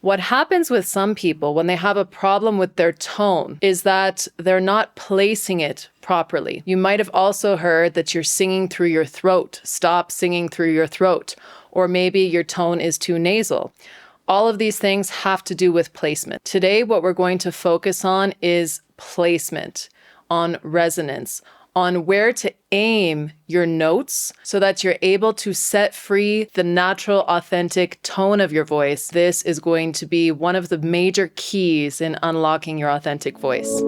What happens with some people when they have a problem with their tone is that they're not placing it properly. You might have also heard that you're singing through your throat. Stop singing through your throat. Or maybe your tone is too nasal. All of these things have to do with placement. Today, what we're going to focus on is placement, on resonance, on where to aim your notes so that you're able to set free the natural, authentic tone of your voice. This is going to be one of the major keys in unlocking your authentic voice.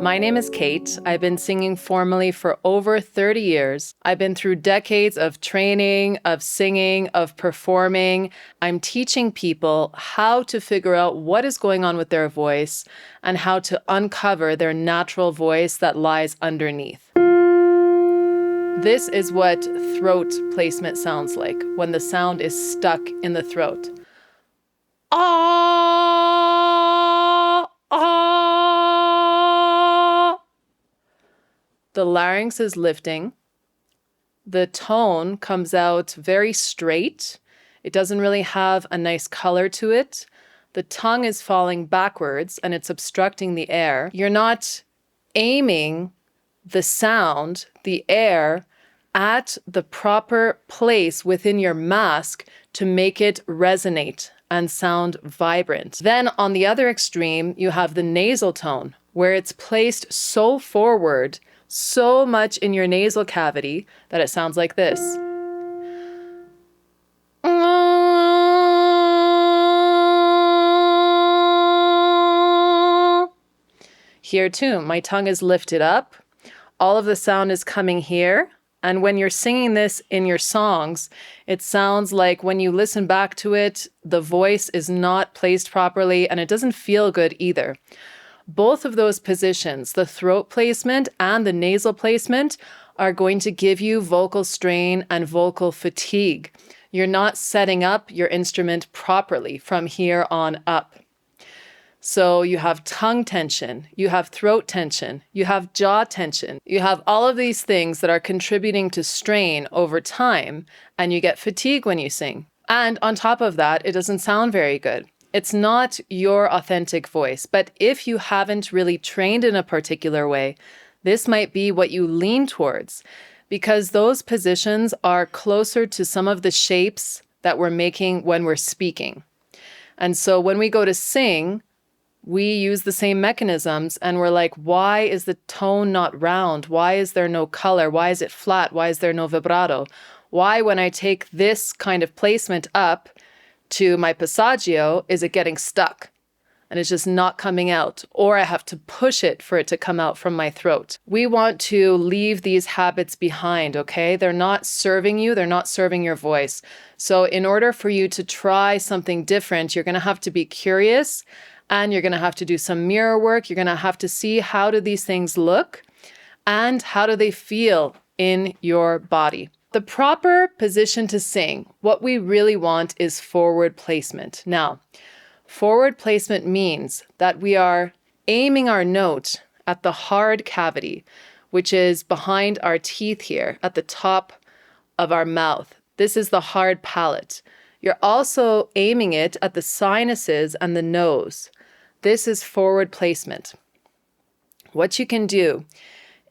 My name is Kate. I've been singing formally for over 30 years. I've been through decades of training, of singing, of performing. I'm teaching people how to figure out what is going on with their voice and how to uncover their natural voice that lies underneath. This is what throat placement sounds like when the sound is stuck in the throat. Ah, ah. The larynx is lifting. The tone comes out very straight. It doesn't really have a nice color to it. The tongue is falling backwards and it's obstructing the air. You're not aiming the sound, the air, at the proper place within your mask to make it resonate and sound vibrant. Then on the other extreme, you have the nasal tone, where it's placed so forward, so much in your nasal cavity that it sounds like this. Here too, my tongue is lifted up. All of the sound is coming here. And when you're singing this in your songs, it sounds like when you listen back to it, the voice is not placed properly and it doesn't feel good either. Both of those positions, the throat placement and the nasal placement, are going to give you vocal strain and vocal fatigue. You're not setting up your instrument properly from here on up. So you have tongue tension, you have throat tension, you have jaw tension, you have all of these things that are contributing to strain over time, and you get fatigue when you sing. And on top of that, it doesn't sound very good. It's not your authentic voice, but if you haven't really trained in a particular way, this might be what you lean towards, because those positions are closer to some of the shapes that we're making when we're speaking. And so when we go to sing, we use the same mechanisms and we're like, why is the tone not round? Why is there no color? Why is it flat? Why is there no vibrato? Why, when I take this kind of placement up to my passaggio, is it getting stuck and it's just not coming out, or I have to push it for it to come out from my throat? We want to leave these habits behind, okay? They're not serving you. They're not serving your voice. So in order for you to try something different, you're going to have to be curious and you're going to have to do some mirror work. You're going to have to see, how do these things look and how do they feel in your body? The proper position to sing, what we really want is forward placement. Now, forward placement means that we are aiming our note at the hard cavity, which is behind our teeth here at the top of our mouth. This is the hard palate. You're also aiming it at the sinuses and the nose. This is forward placement. What you can do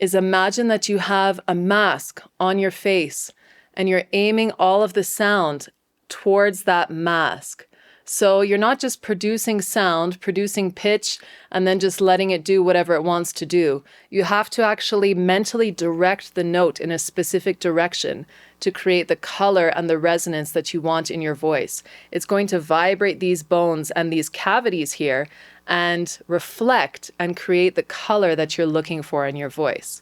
is imagine that you have a mask on your face and you're aiming all of the sound towards that mask. So you're not just producing sound, producing pitch, and then just letting it do whatever it wants to do. You have to actually mentally direct the note in a specific direction to create the color and the resonance that you want in your voice. It's going to vibrate these bones and these cavities here and reflect and create the color that you're looking for in your voice.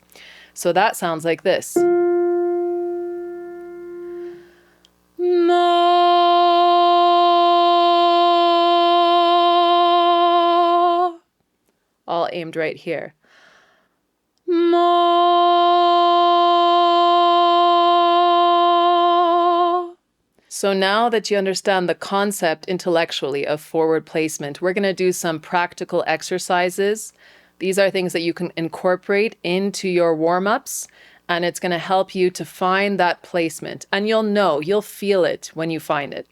So that sounds like this. All aimed right here. So now that you understand the concept intellectually of forward placement, we're going to do some practical exercises. These are things that you can incorporate into your warm-ups, and it's going to help you to find that placement. And you'll know, you'll feel it when you find it.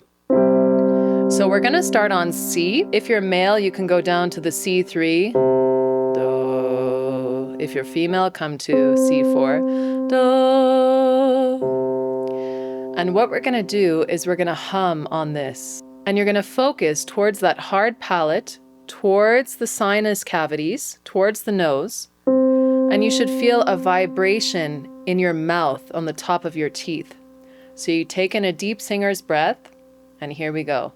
So we're going to start on C. If you're male, you can go down to the C3. Do. If you're female, come to C4. Do. And what we're going to do is we're going to hum on this. And you're going to focus towards that hard palate, towards the sinus cavities, towards the nose. And you should feel a vibration in your mouth on the top of your teeth. So you take in a deep singer's breath, and here we go.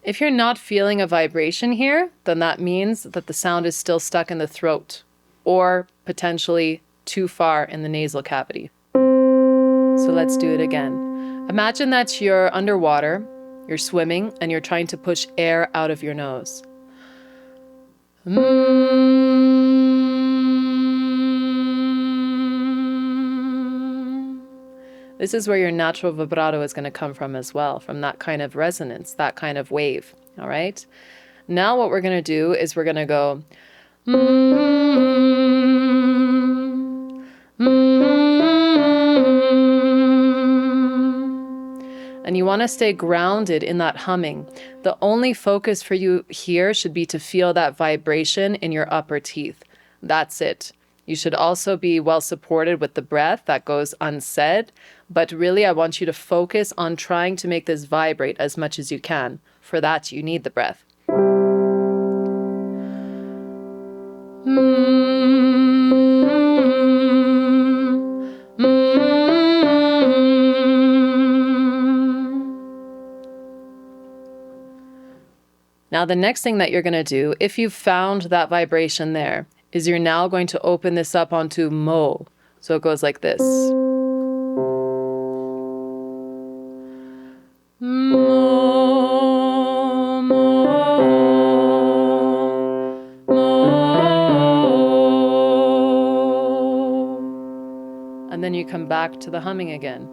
If you're not feeling a vibration here, then that means that the sound is still stuck in the throat or potentially too far in the nasal cavity. So let's do it again. Imagine that you're underwater, you're swimming, and you're trying to push air out of your nose. This is where your natural vibrato is going to come from as well, from that kind of resonance, that kind of wave, all right? Now what we're going to do is we're going to go and you want to stay grounded in that humming. The only focus for you here should be to feel that vibration in your upper teeth. That's it. You should also be well supported with the breath that goes unsaid, but really I want you to focus on trying to make this vibrate as much as you can. For that, you need the breath. Now, the next thing that you're going to do, if you've found that vibration there, is you're now going to open this up onto mo. So it goes like this. Mo, mo, mo. And then you come back to the humming again.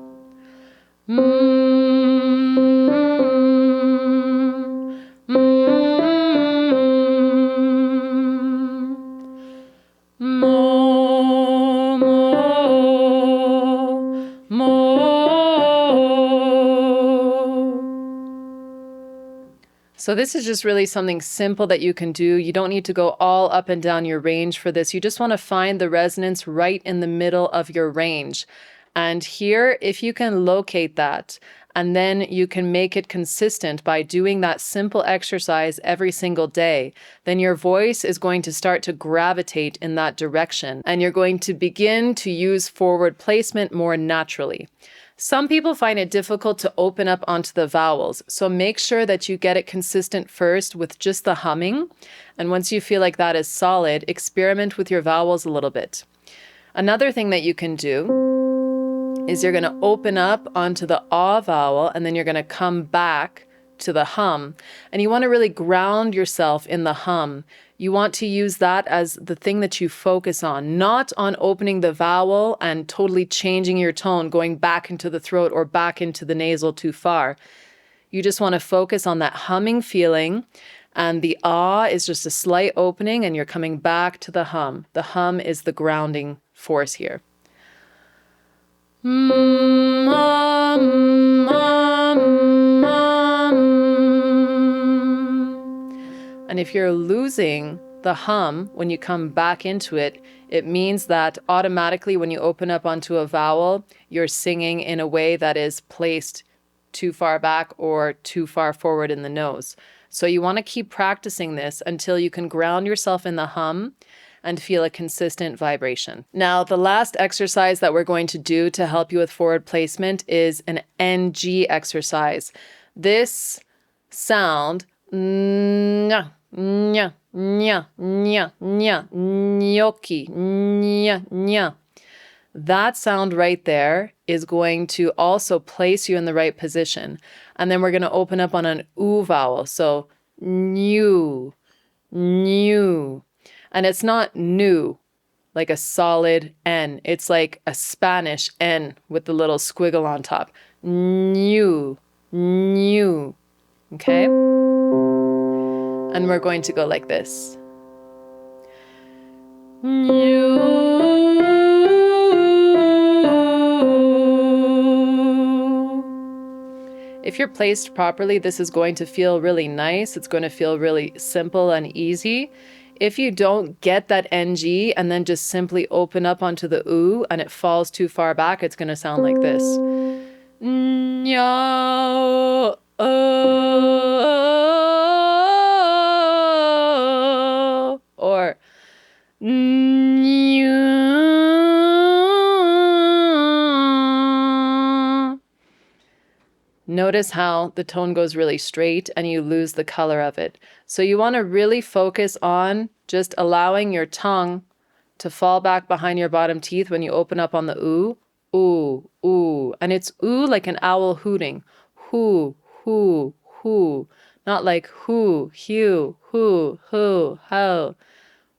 So this is just really something simple that you can do. You don't need to go all up and down your range for this. You just want to find the resonance right in the middle of your range. And here, if you can locate that, and then you can make it consistent by doing that simple exercise every single day, then your voice is going to start to gravitate in that direction. And you're going to begin to use forward placement more naturally. Some people find it difficult to open up onto the vowels, so make sure that you get it consistent first with just the humming, and once you feel like that is solid, experiment with your vowels a little bit. Another thing that you can do is you're going to open up onto the ah vowel, and then you're going to come back to the hum, and you want to really ground yourself in the hum. You want to use that as the thing that you focus on, not on opening the vowel and totally changing your tone, going back into the throat or back into the nasal too far. You just want to focus on that humming feeling, and the ah is just a slight opening and you're coming back to the hum. The hum is the grounding force here. And if you're losing the hum when you come back into it, it means that automatically when you open up onto a vowel, you're singing in a way that is placed too far back or too far forward in the nose. So you want to keep practicing this until you can ground yourself in the hum and feel a consistent vibration. Now, the last exercise that we're going to do to help you with forward placement is an NG exercise. This sound, nya, nya, nya, nya, nya, gnocchi, nya, nya. That sound right there is going to also place you in the right position. And then we're going to open up on an oo vowel. So, new, new. And it's not new, like a solid N. It's like a Spanish N with the little squiggle on top. New, new. Okay? And we're going to go like this. New. If you're placed properly, this is going to feel really nice. It's going to feel really simple and easy. If you don't get that NG and then just simply open up onto the oo and it falls too far back, it's going to sound like this. Nya, or notice how the tone goes really straight and you lose the color of it. So you want to really focus on just allowing your tongue to fall back behind your bottom teeth when you open up on the oo. Ooh, ooh. And it's ooh like an owl hooting. Hoo, hoo, hoo. Not like hoo, hew, hoo, hoo, ho.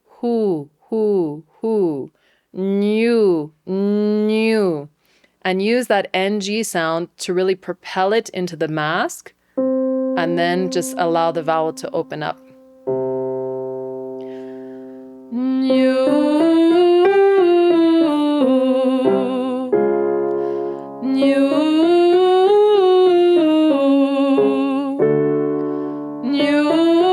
Hoo, hoo, hoo. New, new. And use that NG sound to really propel it into the mask and then just allow the vowel to open up. New, new, new, new.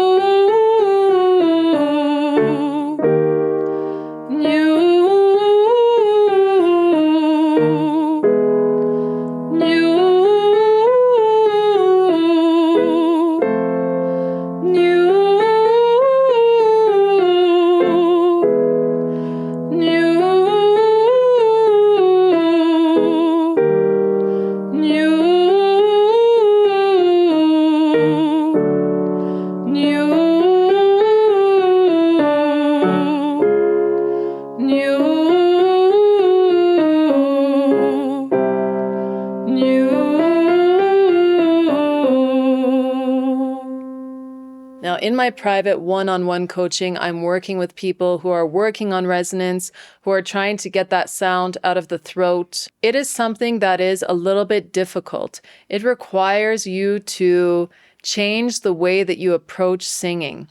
Now, in my private one-on-one coaching, I'm working with people who are working on resonance, who are trying to get that sound out of the throat. It is something that is a little bit difficult. It requires you to change the way that you approach singing.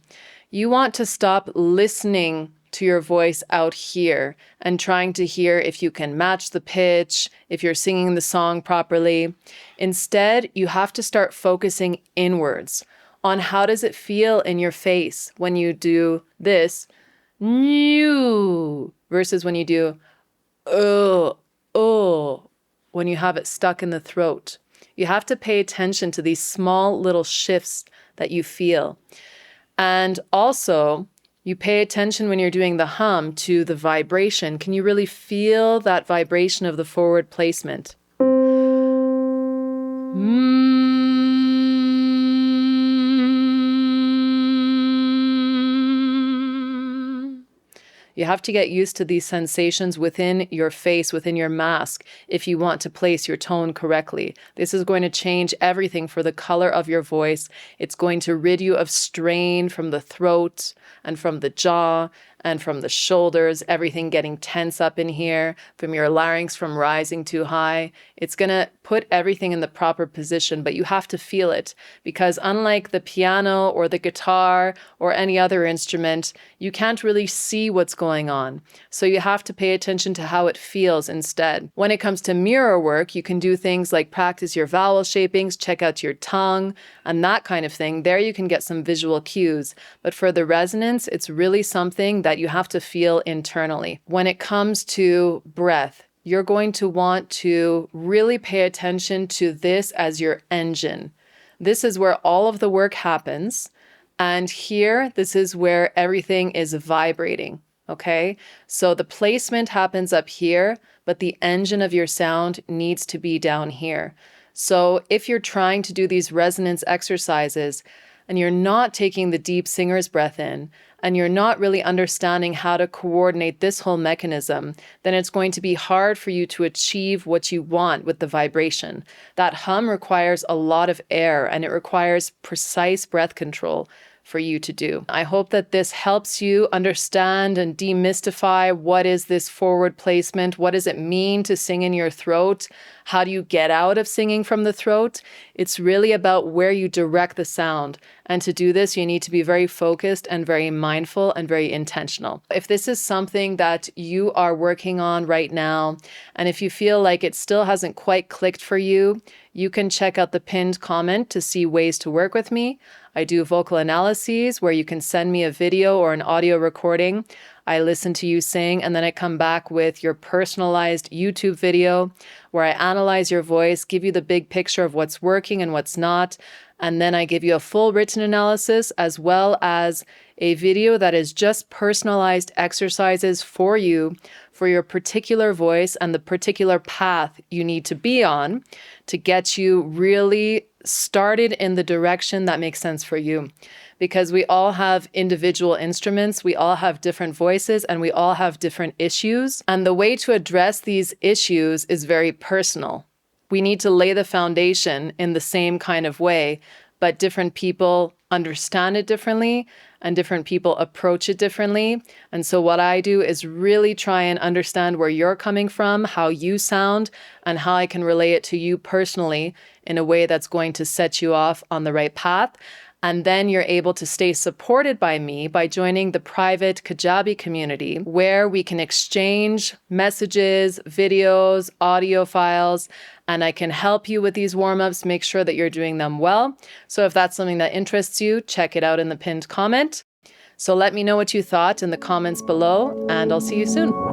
You want to stop listening to your voice out here and trying to hear if you can match the pitch, if you're singing the song properly. Instead, you have to start focusing inwards on how does it feel in your face when you do this, new, versus when you do, when you have it stuck in the throat. You have to pay attention to these small little shifts that you feel. And also, you pay attention when you're doing the hum to the vibration. Can you really feel that vibration of the forward placement? You have to get used to these sensations within your face, within your mask, if you want to place your tone correctly. This is going to change everything for the color of your voice. It's going to rid you of strain from the throat and from the jaw and from the shoulders, everything getting tense up in here, from your larynx from rising too high. It's going to put everything in the proper position, but you have to feel it, because unlike the piano or the guitar or any other instrument, you can't really see what's going on. So you have to pay attention to how it feels instead. When it comes to mirror work, you can do things like practice your vowel shapings, check out your tongue, and that kind of thing. There you can get some visual cues. But for the resonance, it's really something that you have to feel internally. When it comes to breath, you're going to want to really pay attention to this as your engine. This is where all of the work happens. And here, this is where everything is vibrating. Okay? So the placement happens up here, but the engine of your sound needs to be down here. So if you're trying to do these resonance exercises and you're not taking the deep singer's breath in, and you're not really understanding how to coordinate this whole mechanism, then it's going to be hard for you to achieve what you want with the vibration. That hum requires a lot of air, and it requires precise breath control for you to do. I hope that this helps you understand and demystify what is this forward placement, what does it mean to sing in your throat, how do you get out of singing from the throat. It's really about where you direct the sound. And to do this, you need to be very focused and very mindful and very intentional. If this is something that you are working on right now, and if you feel like it still hasn't quite clicked for you, you can check out the pinned comment to see ways to work with me. I do vocal analyses where you can send me a video or an audio recording. I listen to you sing, and then I come back with your personalized YouTube video where I analyze your voice, give you the big picture of what's working and what's not, and then I give you a full written analysis as well as a video that is just personalized exercises for you for your particular voice and the particular path you need to be on to get you really started in the direction that makes sense for you. Because we all have individual instruments, we all have different voices, and we all have different issues. And the way to address these issues is very personal. We need to lay the foundation in the same kind of way, but different people understand it differently and different people approach it differently. And so what I do is really try and understand where you're coming from, how you sound, and how I can relay it to you personally in a way that's going to set you off on the right path. And then you're able to stay supported by me by joining the private Kajabi community where we can exchange messages, videos, audio files, and I can help you with these warm-ups, make sure that you're doing them well. So if that's something that interests you, check it out in the pinned comment. So let me know what you thought in the comments below, and I'll see you soon.